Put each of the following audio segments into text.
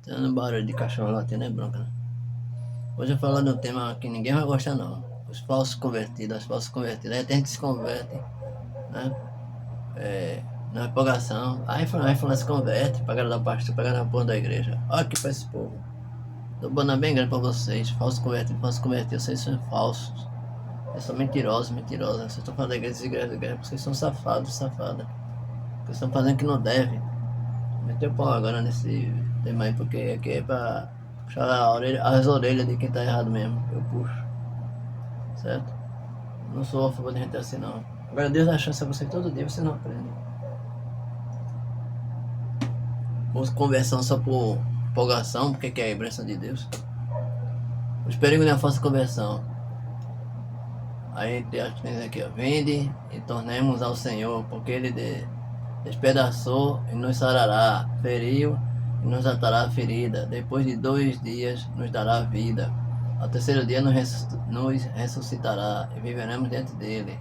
Tendo barulho de cachorro latindo é bronca, né? Hoje eu falo de um tema que ninguém vai gostar não. Os falsos convertidos, as falsas convertidas. Aí tem gente que se converte, né? Na empolgação. Aí fulano se converte, pra agradar o pastor, pra agradar a porra da igreja. Olha aqui pra esse povo. Tô botando bem grande pra vocês. Falsos convertidos, vocês são falsos. Vocês são mentirosos, mentirosas. Vocês estão falando da igreja, porque vocês são safados, safadas. Vocês estão fazendo o que não deve. Meteu o pau agora nesse tema aí, porque aqui é pra puxar as orelhas de quem tá errado mesmo. Eu puxo, certo? Não sou a favor de gente assim não. Agora Deus dá chance a você todo dia, você não aprende. Ou conversão só por empolgação, porque é a bênção de Deus. Os perigos da falsa conversão. Aí tem as coisas aqui, ó. Vinde e tornemos ao Senhor, porque Ele despedaçou e nos sarará, feriu e nos atará a ferida. Depois de 2 dias nos dará vida. Ao terceiro dia nos ressuscitará e viveremos diante dele.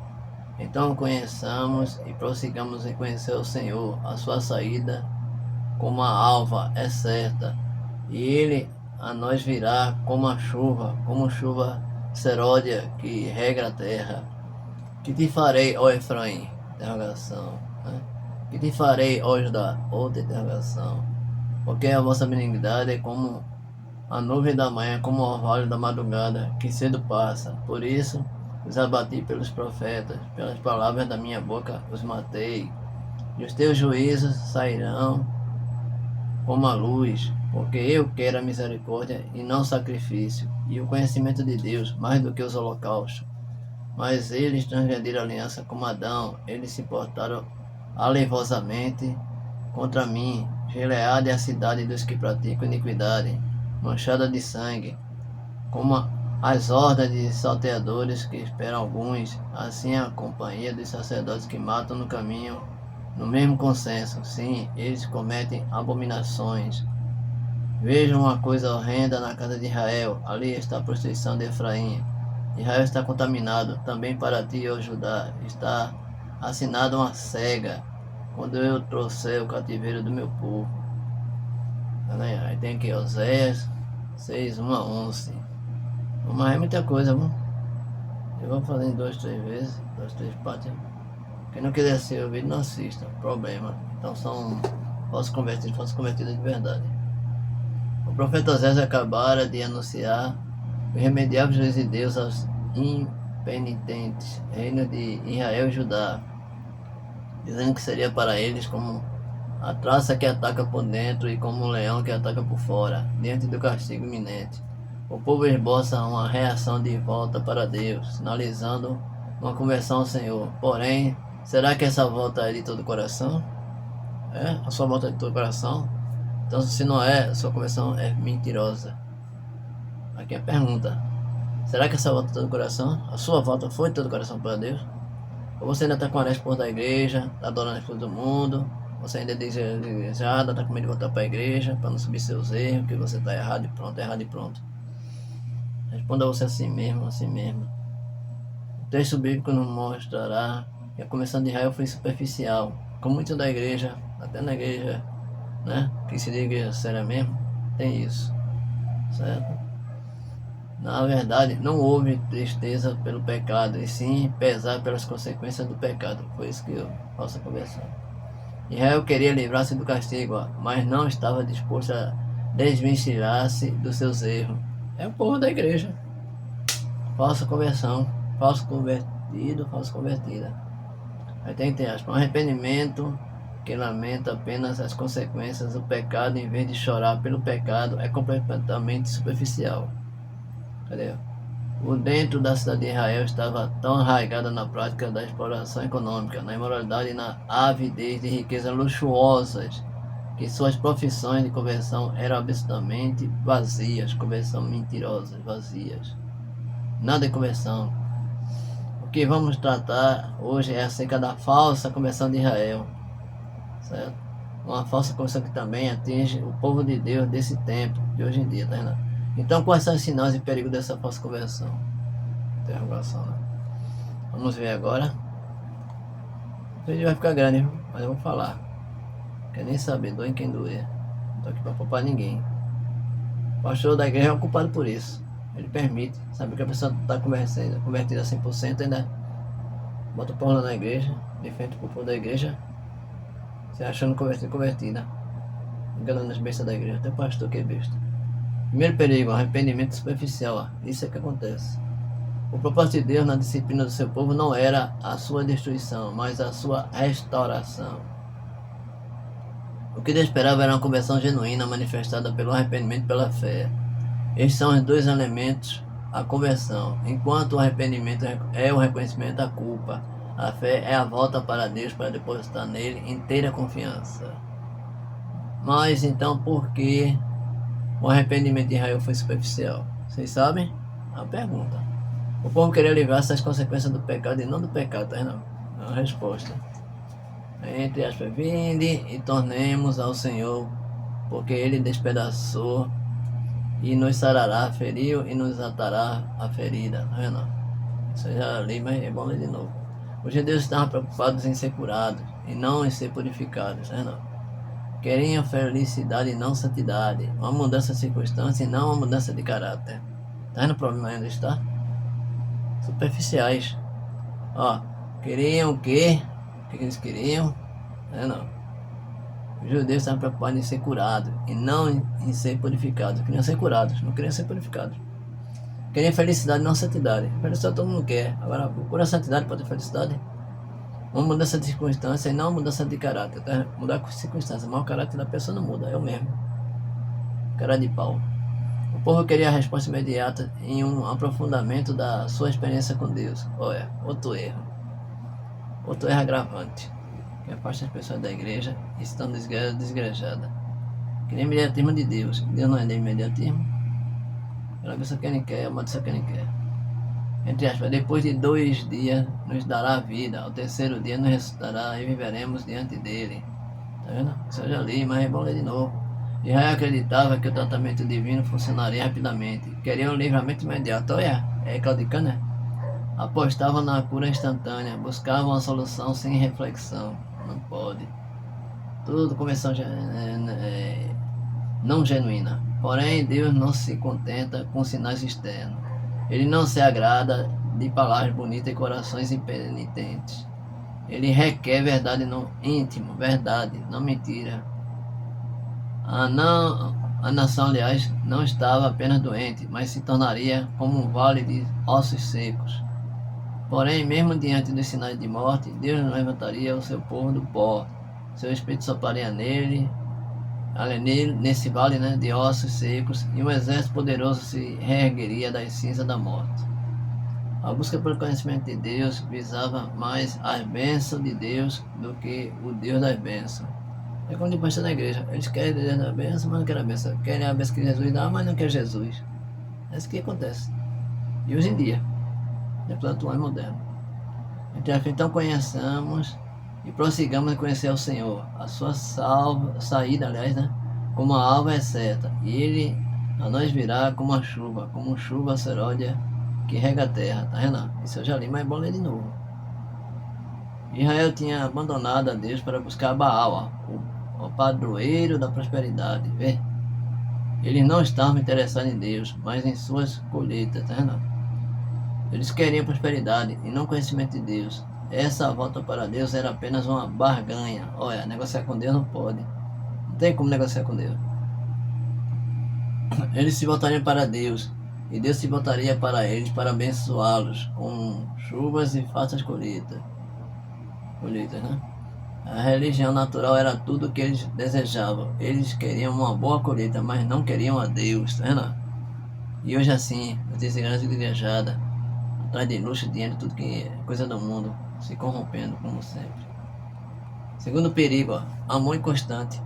Então conheçamos e prossigamos em conhecer o Senhor. A sua saída como a alva é certa, e ele a nós virá como chuva seródia que regra a terra. Que te farei, ó Efraim? Interrogação. Né? Que te farei, ó Judá? Outra interrogação. Porque a vossa benignidade é como a nuvem da manhã, como o orvalho da madrugada, que cedo passa. Por isso os abati pelos profetas, pelas palavras da minha boca os matei. E os teus juízos sairão como a luz, porque eu quero a misericórdia e não sacrifício, e o conhecimento de Deus mais do que os holocaustos. Mas eles transgrediram a aliança como Adão, eles se portaram alevosamente contra mim. Gileade é a cidade dos que praticam iniquidade, manchada de sangue, como as hordas de salteadores que esperam alguns, assim a companhia dos sacerdotes que matam no caminho, no mesmo consenso. Sim, eles cometem abominações. Vejam uma coisa horrenda na casa de Israel, ali está a prostituição de Efraim. Israel está contaminado, também para ti, ó Judá, está assinada uma cega, quando eu trouxer o cativeiro do meu povo. Aí tem aqui Oséias 6, 1 a 11. Mas é muita coisa, viu? Eu vou fazer em 2, 3 vezes, 2, 3 partes. Quem não quiser ser ouvido, não assista. Problema. Então são falsos convertidos de verdade. O profeta Oséias acabara de anunciar o irremediável juízo de Deus aos impenitentes, reino de Israel e Judá, dizendo que seria para eles como a traça que ataca por dentro e como um leão que ataca por fora, diante do castigo iminente. O povo esboça uma reação de volta para Deus, sinalizando uma conversão ao Senhor. Porém, será que essa volta é de todo o coração? É? A sua volta é de todo o coração? Então, se não é, a sua conversão é mentirosa. Aqui é a pergunta. Será que essa volta é de todo o coração? A sua volta foi de todo o coração para Deus? Ou você ainda está com a resposta da igreja, está adorando as coisas do mundo, você ainda é desejada, está com medo de voltar para a igreja, para não subir seus erros, que você está errado e pronto, errado e pronto. Responda você assim mesmo, assim mesmo. O texto bíblico nos mostrará que a conversão de Israel foi superficial, como muito da igreja, até na igreja, né, que se diz igreja séria mesmo, tem isso, certo? Na verdade, não houve tristeza pelo pecado, e sim pesar pelas consequências do pecado. Foi isso que eu faço a conversão. Israel queria livrar-se do castigo, mas não estava disposto a desvencilhar-se dos seus erros. É o povo da igreja. Falsa conversão, falso convertido, falsa convertida. Aí tem que ter aspas. Um arrependimento que lamenta apenas as consequências do pecado em vez de chorar pelo pecado é completamente superficial. Cadê? O dentro da cidade de Israel estava tão arraigado na prática da exploração econômica, na imoralidade e na avidez de riquezas luxuosas, que suas profissões de conversão eram absolutamente vazias, conversão mentirosas, vazias. Nada de conversão. O que vamos tratar hoje é acerca da falsa conversão de Israel, certo? Uma falsa conversão que também atinge o povo de Deus desse tempo, de hoje em dia, tá vendo? Então, quais são os sinais e perigos dessa falsa conversão? Interrogação, né? Vamos ver agora. O vídeo vai ficar grande, mas eu vou falar. Quer nem saber, doe quem doer. Não tô aqui pra poupar ninguém. O pastor da igreja é ocupado por isso. Ele permite, sabe que a pessoa está convertida a 100%, ainda bota o povo lá na igreja, de frente pro povo da igreja, se achando convertida, enganando as bestas da igreja, até o pastor que é besta. Primeiro perigo, arrependimento superficial, ó. Isso é que acontece. O propósito de Deus na disciplina do seu povo não era a sua destruição, mas a sua restauração. O que Deus esperava era uma conversão genuína manifestada pelo arrependimento e pela fé. Estes são os dois elementos, a conversão. Enquanto o arrependimento é o reconhecimento da culpa, a fé é a volta para Deus para depositar nele inteira confiança. Mas então por que o arrependimento de Israel foi superficial? Vocês sabem? A pergunta. O povo queria livrar-se das consequências do pecado e não do pecado, tá vendo? A resposta. Entre aspas, vinde e tornemos ao Senhor, porque Ele despedaçou e nos sarará, feriu e nos atará a ferida, tá vendo? Isso eu já li, mas é bom ler de novo. Os judeus estavam preocupados em ser curados e não em ser purificados, tá vendo? Queriam felicidade e não santidade, uma mudança de circunstância e não uma mudança de caráter. Tá vendo o problema ainda está? Superficiais. Ó, queriam o quê? O que eles queriam? Não. Os judeus estavam preocupados em ser curados e não em ser purificados. Queriam ser curados, não queriam ser purificados. Queriam felicidade, não santidade. Felicidade todo mundo quer. Agora, procura santidade para ter felicidade. Uma mudança de circunstância e não uma mudança de caráter. Tá? Mudar com circunstância, mas o caráter da pessoa não muda, é o mesmo. Cara de pau. O povo queria a resposta imediata em um aprofundamento da sua experiência com Deus. Olha, outro erro. Outro erro agravante, que afasta as pessoas da igreja e estão desgrejadas. Queria imediatismo de Deus. Deus não é de imediatismo. Ela pessoa que Ele quer, a maldição que Ele quer. Entre aspas, depois de 2 dias nos dará vida, ao terceiro dia nos ressuscitará e viveremos diante dele. Tá vendo? Isso eu já li, mas é bom ler de novo. Israel acreditava que o tratamento divino funcionaria rapidamente. Queria um livramento imediato. Olha, é claudicando, né? Apostavam na cura instantânea, buscavam a solução sem reflexão. Não pode. Tudo conversão não genuína. Porém, Deus não se contenta com sinais externos. Ele não se agrada de palavras bonitas e corações impenitentes. Ele requer verdade no íntimo, verdade, não mentira. A nação, aliás, não estava apenas doente, mas se tornaria como um vale de ossos secos. Porém, mesmo diante dos sinais de morte, Deus levantaria o seu povo do pó. Seu espírito sopraria nele, nesse vale, né, de ossos secos, e um exército poderoso se reergueria das cinzas da morte. A busca pelo conhecimento de Deus visava mais as bênçãos de Deus do que o Deus das bênçãos. É como depois na igreja, eles querem Deus da bênção, mas não querem a bênção. Querem a bênção que Jesus dá, mas não querem Jesus. É isso que acontece. E hoje em dia, no plano atual e moderno. Então conheçamos e prossigamos em conhecer ao Senhor. A sua saída, aliás, né? Como a alva é certa. E Ele a nós virá como a chuva, como chuva seródia que rega a terra. Tá vendo? Isso eu já li, mas é bom ler de novo. Israel tinha abandonado a Deus para buscar Baal, o padroeiro da prosperidade. Vê? Eles não estavam interessados em Deus, mas em suas colheitas. Tá vendo? Eles queriam prosperidade e não conhecimento de Deus. Essa volta para Deus era apenas uma barganha. Olha, negociar com Deus não pode. Não tem como negociar com Deus. Eles se voltariam para Deus e Deus se voltaria para eles para abençoá-los com chuvas e fartas colheitas, né? A religião natural era tudo o que eles desejavam. Eles queriam uma boa colheita, mas não queriam a Deus, tá vendo? E hoje assim, as desigrejadas igrejadas, atrás de luxo, dinheiro, tudo que é coisa do mundo, se corrompendo como sempre. Segundo perigo, ó, amor inconstante.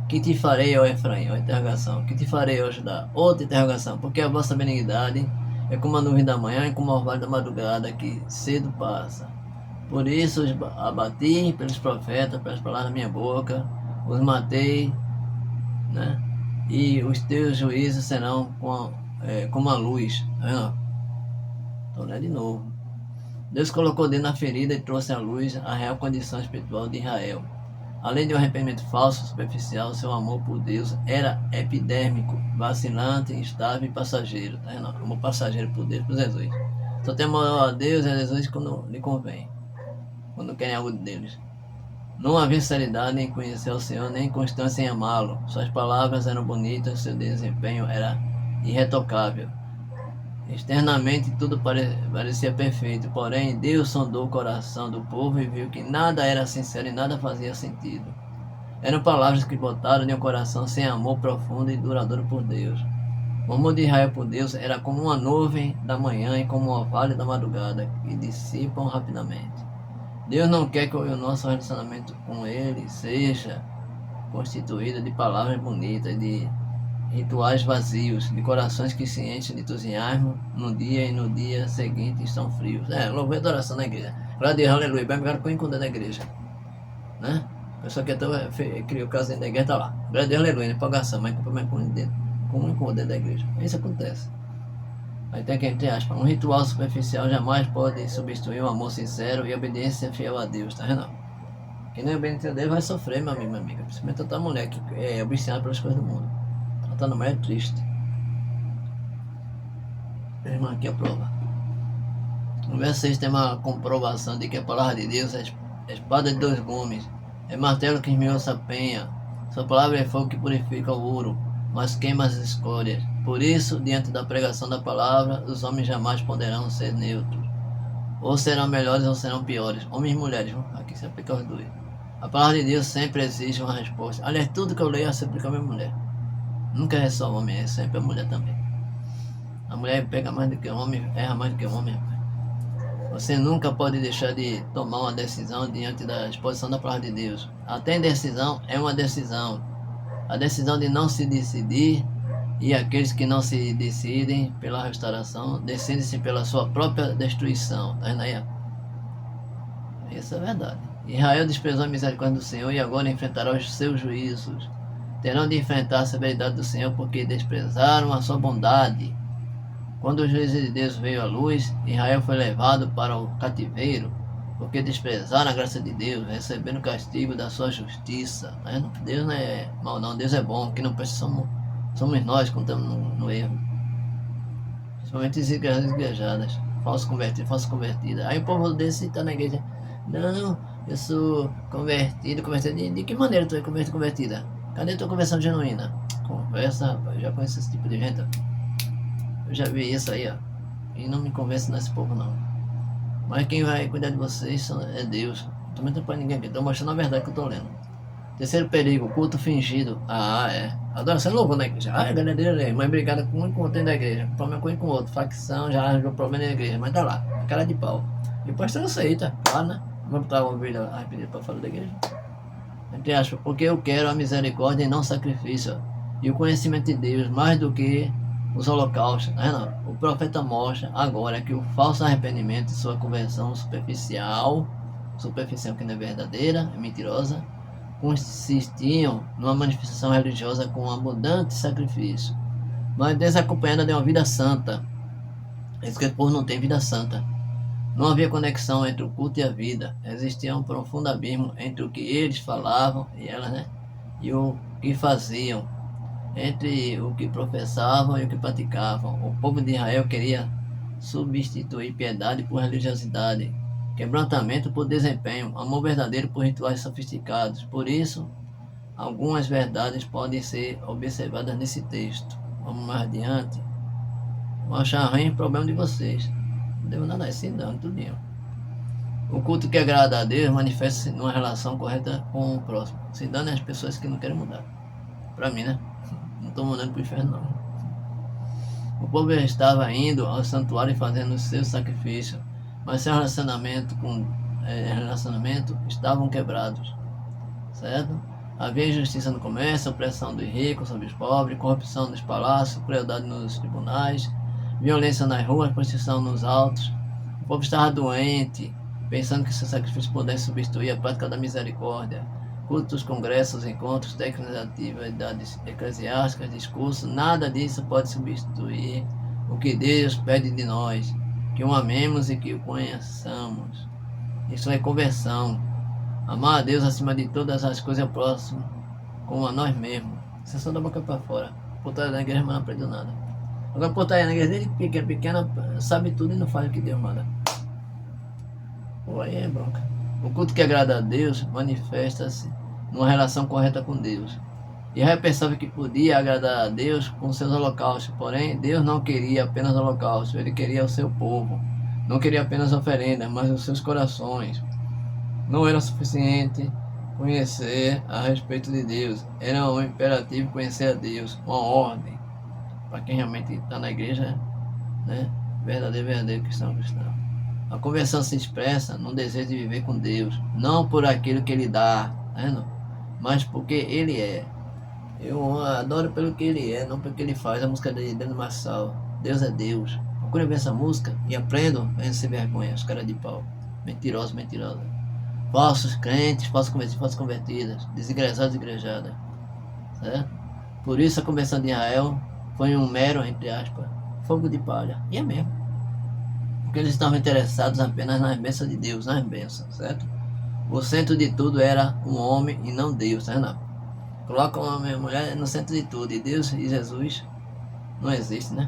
Que te farei, ó Efraim? Ó interrogação. Que te farei, ó Judá? Outra interrogação. Porque a vossa benignidade é como a nuvem da manhã e como a orvalho da madrugada que cedo passa. Por isso os abati pelos profetas, pelas palavras da minha boca, os matei, né? E os teus juízos serão como a luz. Então, lê de novo. Deus colocou dentro da ferida e trouxe à luz a real condição espiritual de Israel. Além de um arrependimento falso, superficial, seu amor por Deus era epidérmico, vacilante, instável e passageiro. Tá vendo? Amor passageiro por Deus, por Jesus. Só tem amor a Deus e a Jesus quando lhe convém, quando querem algo deles. Não havia sinceridade em conhecer o Senhor, nem constância em amá-lo. Suas palavras eram bonitas, seu desempenho era irretocável. Externamente tudo parecia perfeito, porém Deus sondou o coração do povo e viu que nada era sincero e nada fazia sentido. Eram palavras que botaram de um coração sem amor profundo e duradouro por Deus. O amor de Israel por Deus era como uma nuvem da manhã e como um orvalho da madrugada, que dissipam rapidamente. Deus não quer que o nosso relacionamento com Ele seja constituído de palavras bonitas, de rituais vazios, de corações que se enchem de entusiasmo no dia e no dia seguinte estão frios. Louvor e adoração na igreja. Glória a Deus, aleluia. Vai pegar com encontro da igreja. Né? A pessoa que criou casa dentro da igreja está lá. Glória a Deus, aleluia. Empolgação, mas com um encontro dentro da igreja. Isso acontece. Aí tem que, entre aspas, um ritual superficial jamais pode substituir um amor sincero e obediência fiel a Deus, tá vendo? Quem não é obediente a Deus vai sofrer, meu amigo, minha amiga. Principalmente outra mulher que é obstinada pelas coisas do mundo. Ela tá numa mulher triste. Irmã, aqui a prova. No verso 6 tem uma comprovação de que a palavra de Deus é espada de dois gumes, é martelo que esmiuça a penha. Sua palavra é fogo que purifica o ouro, mas queima as escórias. Por isso, diante da pregação da palavra, os homens jamais poderão ser neutros. Ou serão melhores ou serão piores. Homens e mulheres, aqui se aplica aos dois. A palavra de Deus sempre exige uma resposta. Aliás, tudo que eu leio se aplica a minha mulher. Nunca é só o homem, é sempre a mulher também. A mulher pega mais do que o homem, erra mais do que o homem. Você nunca pode deixar de tomar uma decisão diante da exposição da palavra de Deus. Até indecisão é uma decisão. A decisão de não se decidir, e aqueles que não se decidem pela restauração, decidem-se pela sua própria destruição. Tá vendo aí? Isso é verdade. Israel desprezou a misericórdia do Senhor e agora enfrentará os seus juízos. Terão de enfrentar a severidade do Senhor porque desprezaram a sua bondade. Quando o juízo de Deus veio à luz, Israel foi levado para o cativeiro, porque desprezaram a graça de Deus, recebendo o castigo da sua justiça. Tá vendo? Deus não é mal não, Deus é bom, que não precisamos. Somos nós que estamos no erro. Principalmente as igrejadas, falso convertido. Aí o povo desse está na igreja. Não, eu sou convertido. De que maneira tu é convertida? Cadê tua conversão genuína? Conversa, rapaz, eu já conheço esse tipo de gente. Eu já vi isso aí, ó. E não me convence nesse povo, não. Mas quem vai cuidar de vocês é Deus. Também não põe ninguém aqui. Estou mostrando a verdade que eu estou lendo. Terceiro perigo, culto fingido. Adoração louvor na igreja. Galera, mas brigada com um com da igreja. Problema com um com o outro. Facção, já arranjou problema na igreja. Mas tá lá, cara de pau. E o pastor aceita, claro, né? Vamos botar uma ovelha arrependida para fora da igreja. Entre aspas, porque eu quero a misericórdia e não sacrifício. E o conhecimento de Deus mais do que os holocaustos. Não. O profeta mostra agora que o falso arrependimento e sua conversão superficial que não é verdadeira, é mentirosa, consistiam numa manifestação religiosa com um abundante sacrifício, mas desacompanhada de uma vida santa. Esse que o povo não tem vida santa. Não havia conexão entre o culto e a vida. Existia um profundo abismo entre o que eles falavam e elas, né? E o que faziam, entre o que professavam e o que praticavam. O povo de Israel queria substituir piedade por religiosidade, quebrantamento por desempenho, amor verdadeiro por rituais sofisticados. Por isso, algumas verdades podem ser observadas nesse texto. Vamos mais adiante. Vão achar ruim o problema de vocês. Não devo nada assim, não, tudinho. O culto que agrada a Deus manifesta-se numa relação correta com o próximo, se dando às pessoas que não querem mudar. Pra mim, né? Não estou mandando pro inferno, não. O povo estava indo ao santuário e fazendo o seu sacrifício, mas seu relacionamento estavam quebrados, certo? Havia injustiça no comércio, opressão dos ricos sobre os pobres, corrupção nos palácios, crueldade nos tribunais, violência nas ruas, prostituição nos altos. O povo estava doente, pensando que seu sacrifício pudesse substituir a prática da misericórdia. Cultos, congressos, encontros, técnicas, atividades eclesiásticas, discursos, nada disso pode substituir o que Deus pede de nós, que o amemos e que o conheçamos. Isso é conversão. Amar a Deus acima de todas as coisas é o próximo, como a nós mesmos. Isso é só da boca para fora. Por trás da igreja, mas não aprendeu nada. Agora por trás da igreja, desde pequena, sabe tudo e não faz o que Deus manda. Pô, aí é bronca. O culto que agrada a Deus manifesta-se numa relação correta com Deus. Israel pensava que podia agradar a Deus com seus holocaustos, porém Deus não queria apenas holocaustos, ele queria o seu povo. Não queria apenas oferendas, mas os seus corações. Não era suficiente conhecer a respeito de Deus, era um imperativo conhecer a Deus, uma ordem para quem realmente está na igreja, né? Verdadeiro cristão. A conversão se expressa no desejo de viver com Deus, não por aquilo que Ele dá, né? Mas porque Ele é. Eu adoro pelo que Ele é, não pelo que Ele faz. A música de Dano Marçal, Deus é Deus. Procure ver essa música e aprendam a sem vergonha, os caras de pau. Mentirosos, mentirosas. Falsos crentes, falsos convertidos, falsas convertidas. Desigrejados, igrejadas. Certo? Por isso a conversão de Israel foi um mero, entre aspas, fogo de palha. E é mesmo. Porque eles estavam interessados apenas nas bênçãos de Deus, nas bênçãos, certo? O centro de tudo era o homem e não Deus, certo? Coloca o homem e a mulher no centro de tudo, e Deus e Jesus não existe, né?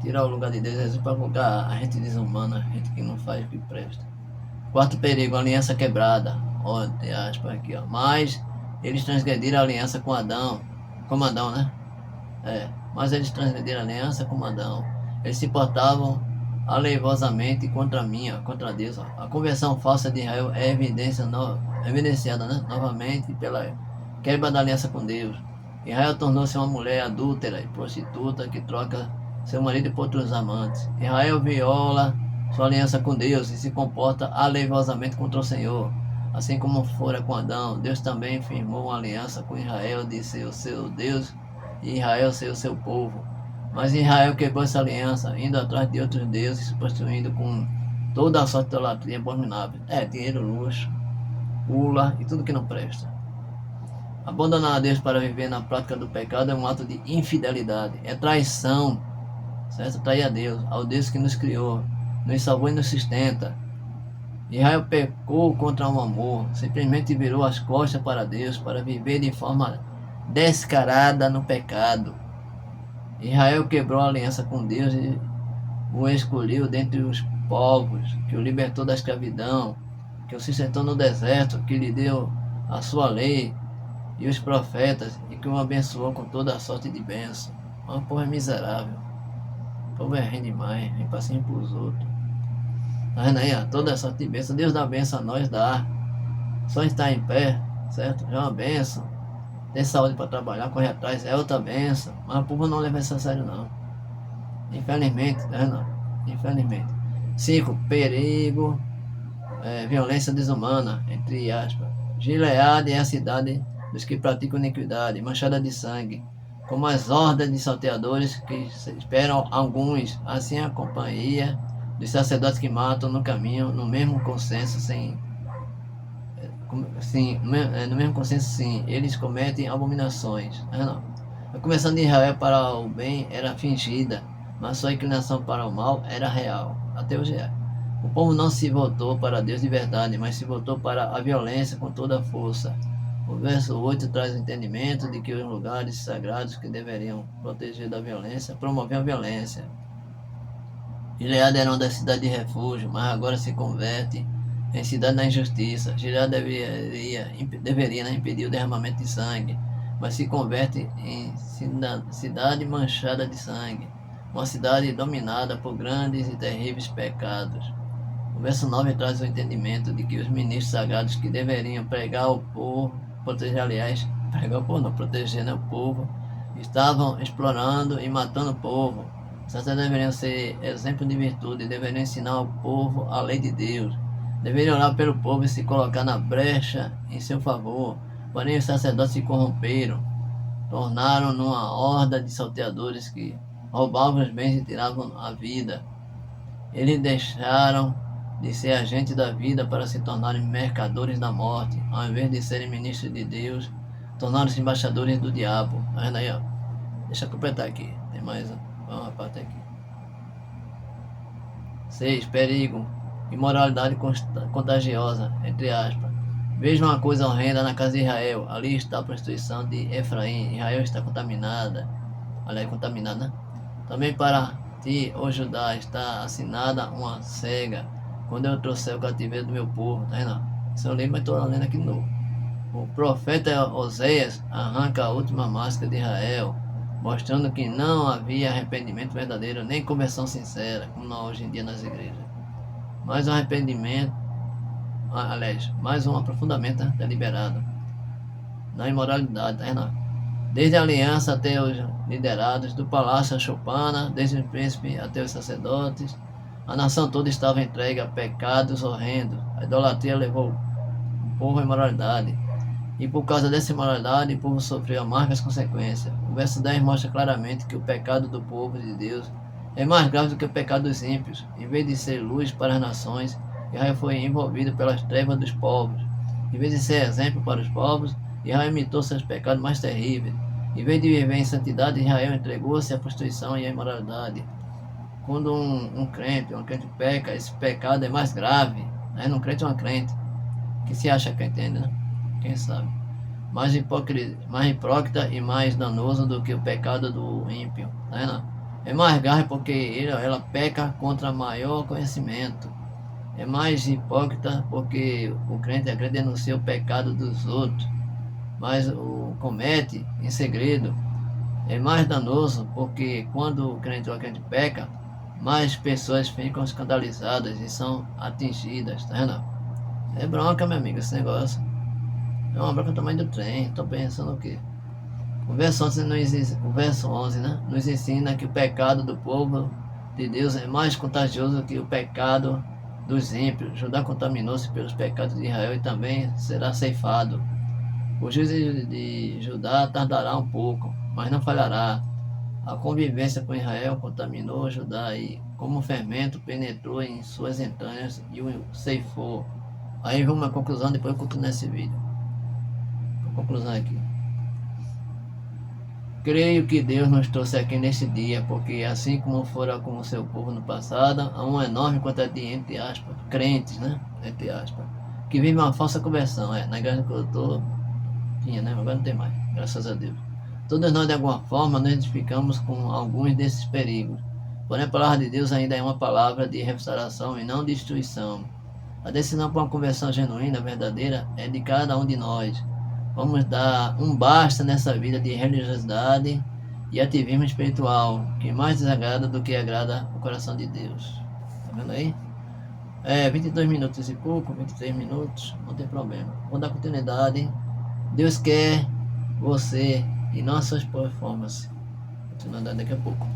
Tirar o lugar de Deus e Jesus para colocar a gente desumana, a gente que não faz o que presta. Quarto perigo, aliança quebrada, ó, entre aspas aqui, ó. Mas eles transgrediram a aliança com Adão, né? Mas eles transgrediram a aliança com Adão. Eles se portavam aleivosamente contra Deus. Ó. A conversão falsa de Israel é evidenciada, né? Novamente pela quebra da aliança com Deus. Israel tornou-se uma mulher adúltera e prostituta que troca seu marido por outros amantes. Israel viola sua aliança com Deus e se comporta aleivosamente contra o Senhor. Assim como fora com Adão, Deus também firmou uma aliança com Israel de ser o seu Deus e Israel ser o seu povo. Mas Israel quebrou essa aliança, indo atrás de outros deuses, possuindo com toda a sorte de idolatria abominável. Dinheiro, luxo, pula e tudo que não presta. Abandonar a Deus para viver na prática do pecado é um ato de infidelidade, é traição, certo? Trair a Deus, ao Deus que nos criou, nos salvou e nos sustenta. Israel pecou contra o amor, simplesmente virou as costas para Deus, para viver de forma descarada no pecado. Israel quebrou a aliança com Deus e o escolheu dentre os povos, que o libertou da escravidão, que o sustentou no deserto, que lhe deu a sua lei e os profetas, e que o abençoou com toda a sorte de bênção. Mas o povo é miserável, o povo é ruim demais, vem para cima para os outros. Tá vendo aí, ó, toda a sorte de bênção, Deus dá bênção a nós, dá. Só estar em pé, certo? Já é uma bênção. Ter saúde para trabalhar, correr atrás, é outra bênção. Mas o povo não leva isso a sério, não. Infelizmente, tá vendo? Infelizmente. 5. Perigo, violência desumana, entre aspas. Gileade é a cidade dos que praticam iniquidade, manchada de sangue, como as hordas de salteadores que esperam alguns, assim a companhia dos sacerdotes que matam no caminho, no mesmo consenso, no mesmo consenso, sim, eles cometem abominações. A conversão de Israel para o bem era fingida, mas sua inclinação para o mal era real, até hoje é. O povo não se voltou para Deus de verdade, mas se voltou para a violência com toda a força. O verso 8 traz o entendimento de que os lugares sagrados que deveriam proteger da violência promoviam a violência. Gileade era uma das cidades de refúgio, mas agora se converte em cidade da injustiça. Gileade deveria impedir o derramamento de sangue, mas se converte em cidade manchada de sangue, uma cidade dominada por grandes e terríveis pecados. O verso 9 traz o entendimento de que os ministros sagrados que deveriam pregar o povo, proteger o povo, estavam explorando e matando o povo. Os sacerdotes deveriam ser exemplo de virtude, deveriam ensinar ao povo a lei de Deus, deveriam orar pelo povo e se colocar na brecha em seu favor. Porém, os sacerdotes se corromperam, tornaram numa horda de salteadores que roubavam os bens e tiravam a vida. Eles deixaram de ser agentes da vida para se tornarem mercadores da morte. Ao invés de serem ministros de Deus, tornaram-se embaixadores do diabo. Tá vendo aí, ó? Deixa eu completar aqui. Tem mais uma parte aqui. 6. Perigo. imoralidade contagiosa, entre aspas. Veja uma coisa horrenda na casa de Israel. Ali está a prostituição de Efraim. Israel está contaminada. Aliás, contaminada. Também para ti, ó Judá, está assinada uma cega. Quando eu trouxer o cativeiro do meu povo. Tá vendo? Isso eu li, mas estou lendo aqui de novo. O profeta Oséias arranca a última máscara de Israel, mostrando que não havia arrependimento verdadeiro, nem conversão sincera, como hoje em dia nas igrejas. Mais um arrependimento, aliás, mais um aprofundamento deliberado na imoralidade, tá vendo? Desde a aliança até os liderados, do palácio a choupana, desde o príncipe até os sacerdotes, a nação toda estava entregue a pecados horrendos. A idolatria levou o povo à imoralidade. E por causa dessa imoralidade, o povo sofreu amargas consequências. O verso 10 mostra claramente que o pecado do povo de Deus é mais grave do que o pecado dos ímpios. Em vez de ser luz para as nações, Israel foi envolvido pelas trevas dos povos. Em vez de ser exemplo para os povos, Israel imitou seus pecados mais terríveis. Em vez de viver em santidade, Israel entregou-se à prostituição e à imoralidade. Quando um crente peca, esse pecado é mais grave. Um crente é uma crente, que se acha crente ainda, né? Quem sabe? Mais hipócrita e mais danoso do que o pecado do ímpio. Tá vendo? É mais grave porque ela peca contra maior conhecimento. É mais hipócrita porque a crente denuncia o pecado dos outros, mas o comete em segredo. É mais danoso porque quando o crente peca, mais pessoas ficam escandalizadas e são atingidas. Tá vendo? É bronca, meu amigo, esse negócio. É uma bronca do tamanho do trem. Estou pensando o quê? O verso 11, nos ensina que o pecado do povo de Deus é mais contagioso que o pecado dos ímpios. Judá contaminou-se pelos pecados de Israel e também será ceifado. O juízo de Judá tardará um pouco, mas não falhará. A convivência com Israel contaminou Judá e, como fermento, penetrou em suas entranhas e o ceifou. Aí vem uma conclusão, depois eu continuo nesse vídeo. Conclusão aqui. Creio que Deus nos trouxe aqui neste dia, porque assim como fora com o seu povo no passado, há uma enorme quantidade de, entre aspas, crentes, né? Entre aspas, que vivem uma falsa conversão. Na igreja que eu estou, tinha, né? Agora não tem mais, graças a Deus. Todos nós, de alguma forma, nos identificamos com alguns desses perigos. Porém, a palavra de Deus ainda é uma palavra de restauração e não de destruição. A decisão para uma conversão genuína, verdadeira, é de cada um de nós. Vamos dar um basta nessa vida de religiosidade e ativismo espiritual, que mais desagrada do que agrada o coração de Deus. Tá vendo aí? 22 minutos e pouco, 23 minutos, não tem problema. Vou dar continuidade. Deus quer você e não as suas performances. Continuando daqui a pouco.